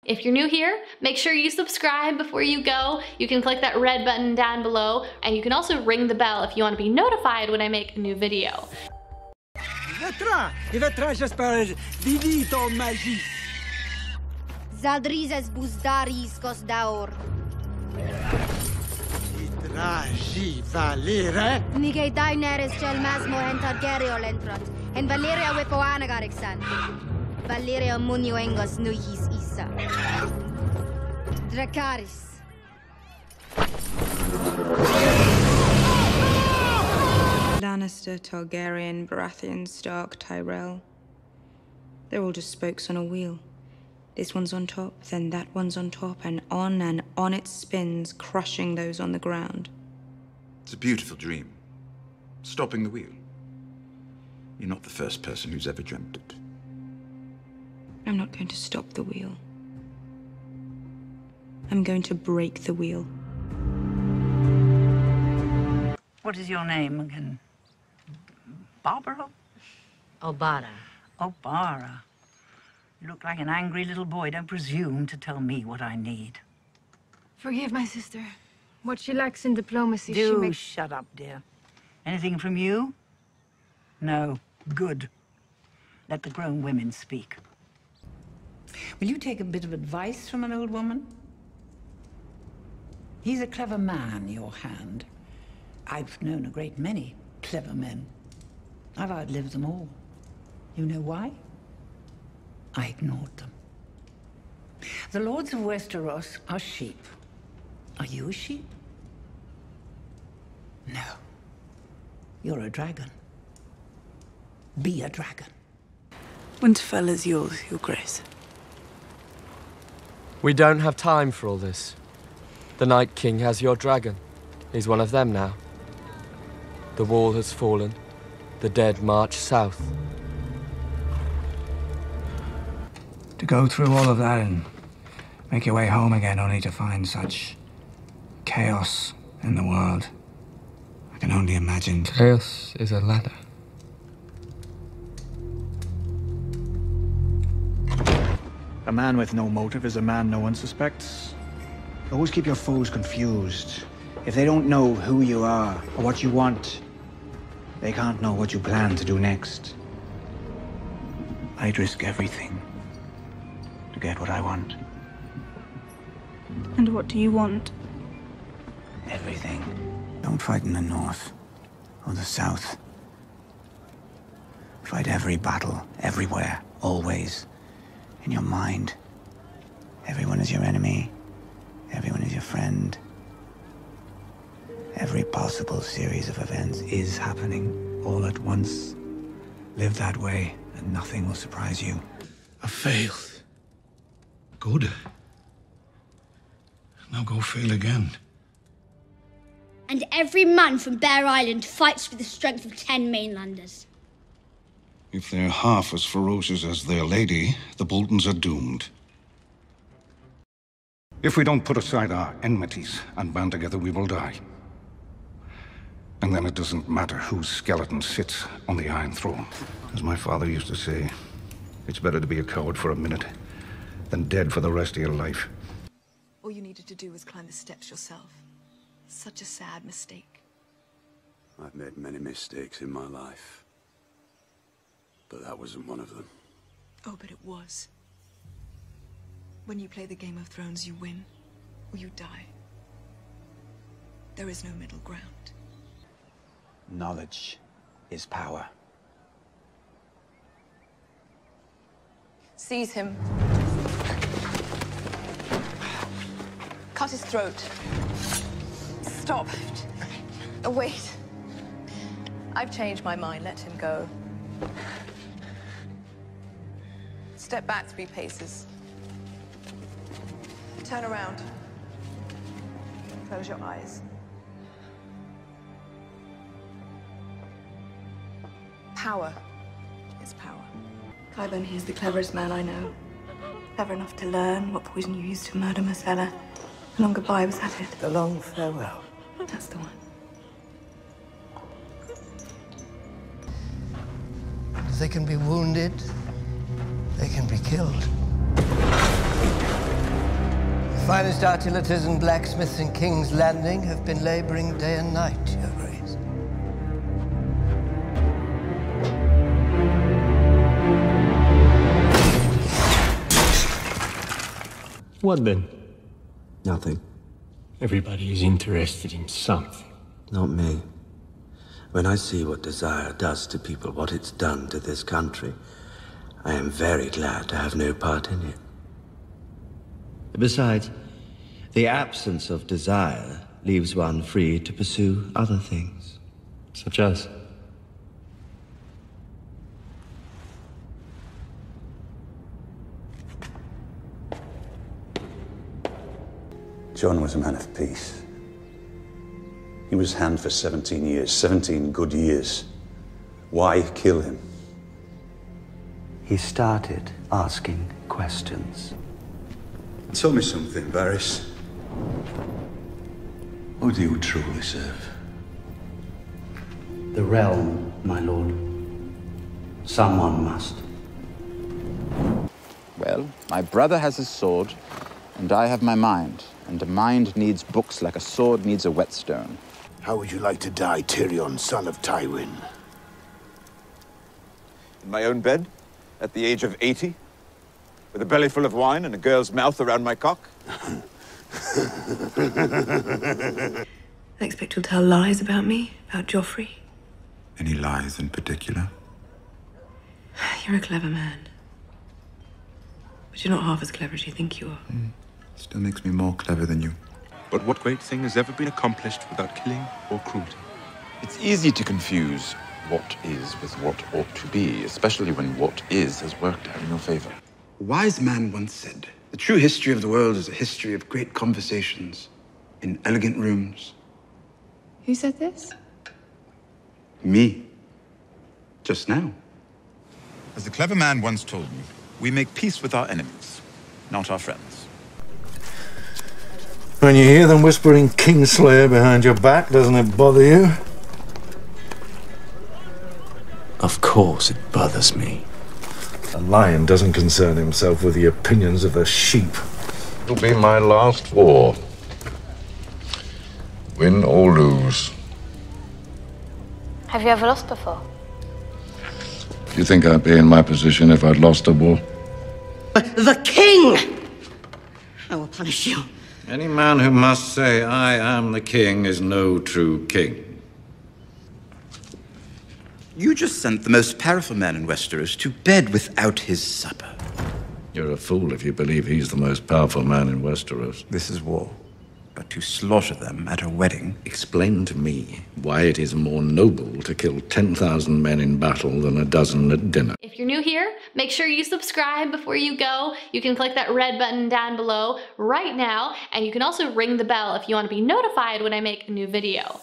If you're new here, make sure you subscribe before you go. You can click that red button down below, and you can also ring the bell if you want to be notified when I make a new video. Zadrizes buzdaris kos daor. Idraji valere. Nige daineres gel masmo entar gerio lentrat. En Valeria wepoana garixan. Valeria munio engos nuhis isa. Dracaris. Lannister, Targaryen, Baratheon, Stark, Tyrell. They're all just spokes on a wheel. This one's on top, then that one's on top, and on it spins, crushing those on the ground. It's a beautiful dream. Stopping the wheel. You're not the first person who's ever dreamt it. I'm not going to stop the wheel. I'm going to break the wheel. What is your name again? Barbara? Obara. Obara. You look like an angry little boy. Don't presume to tell me what I need. Forgive my sister. What she lacks in diplomacy, she Do makes... shut up, dear. Anything from you? No. Good. Let the grown women speak. Will you take a bit of advice from an old woman? He's a clever man, your hand. I've known a great many clever men. I've outlived them all. You know why? I ignored them. The lords of Westeros are sheep. Are you a sheep? No. You're a dragon. Be a dragon. Winterfell is yours, Your Grace. We don't have time for all this. The Night King has your dragon. He's one of them now. The wall has fallen. The dead march south. To go through all of that and make your way home again only to find such chaos in the world. I can only imagine. Chaos is a ladder. A man with no motive is a man no one suspects. Always keep your foes confused. If they don't know who you are or what you want, they can't know what you plan to do next. I'd risk everything to get what I want. And what do you want? Everything. Don't fight in the north or the south. Fight every battle, everywhere, always. In your mind. Everyone is your enemy. Everyone is your friend. Every possible series of events is happening all at once. Live that way, and nothing will surprise you. I failed. Good. Now go fail again. And every man from Bear Island fights with the strength of 10 mainlanders. If they're half as ferocious as their lady, the Boltons are doomed. If we don't put aside our enmities and band together, we will die. And then it doesn't matter whose skeleton sits on the Iron Throne. As my father used to say, it's better to be a coward for a minute than dead for the rest of your life. All you needed to do was climb the steps yourself. Such a sad mistake. I've made many mistakes in my life. But that wasn't one of them. Oh, but it was. When you play the Game of Thrones, you win, or you die. There is no middle ground. Knowledge is power. Seize him. Cut his throat. Stop. Oh, wait. I've changed my mind. Let him go. Step back 3 paces. Turn around. Close your eyes. Power is power. Qyburn, he's the cleverest man I know. Clever enough to learn what poison you used to murder Myrcella. The long goodbye was at it. The long farewell. That's the one. They can be wounded. They can be killed. finest artilators and blacksmiths in King's Landing have been laboring day and night, Your Grace. What then? Nothing. Everybody is interested in something. Not me. When I see what desire does to people, what it's done to this country, I am very glad to have no part in it. Besides, the absence of desire leaves one free to pursue other things. Such as? John was a man of peace. He was hand for 17 years, 17 good years. Why kill him? He started asking questions. Tell me something, Varys. Who do you truly serve? The realm, my lord. Someone must. Well, my brother has his sword, and I have my mind. And a mind needs books like a sword needs a whetstone. How would you like to die, Tyrion, son of Tywin? In my own bed, at the age of 80, with a belly full of wine and a girl's mouth around my cock? I expect you'll tell lies about me, about Joffrey. Any lies in particular? You're a clever man. But you're not half as clever as you think you are. Still makes me more clever than you. But what great thing has ever been accomplished without killing or cruelty? It's easy to confuse what is with what ought to be, especially when what is has worked out in your favor. A wise man once said, the true history of the world is a history of great conversations in elegant rooms. Who said this? Me. Just now. As the clever man once told me, we make peace with our enemies, not our friends. When you hear them whispering Kingslayer behind your back, doesn't it bother you? Of course it bothers me. A lion doesn't concern himself with the opinions of the sheep. It'll be my last war. Win or lose. Have you ever lost before? Do you think I'd be in my position if I'd lost a war? The king! I will punish you. Any man who must say, I am the king, is no true king. You just sent the most powerful man in Westeros to bed without his supper. You're a fool if you believe he's the most powerful man in Westeros. This is war. But to slaughter them at a wedding... Explain to me why it is more noble to kill 10,000 men in battle than a dozen at dinner. If you're new here, make sure you subscribe before you go. You can click that red button down below right now, and you can also ring the bell if you want to be notified when I make a new video.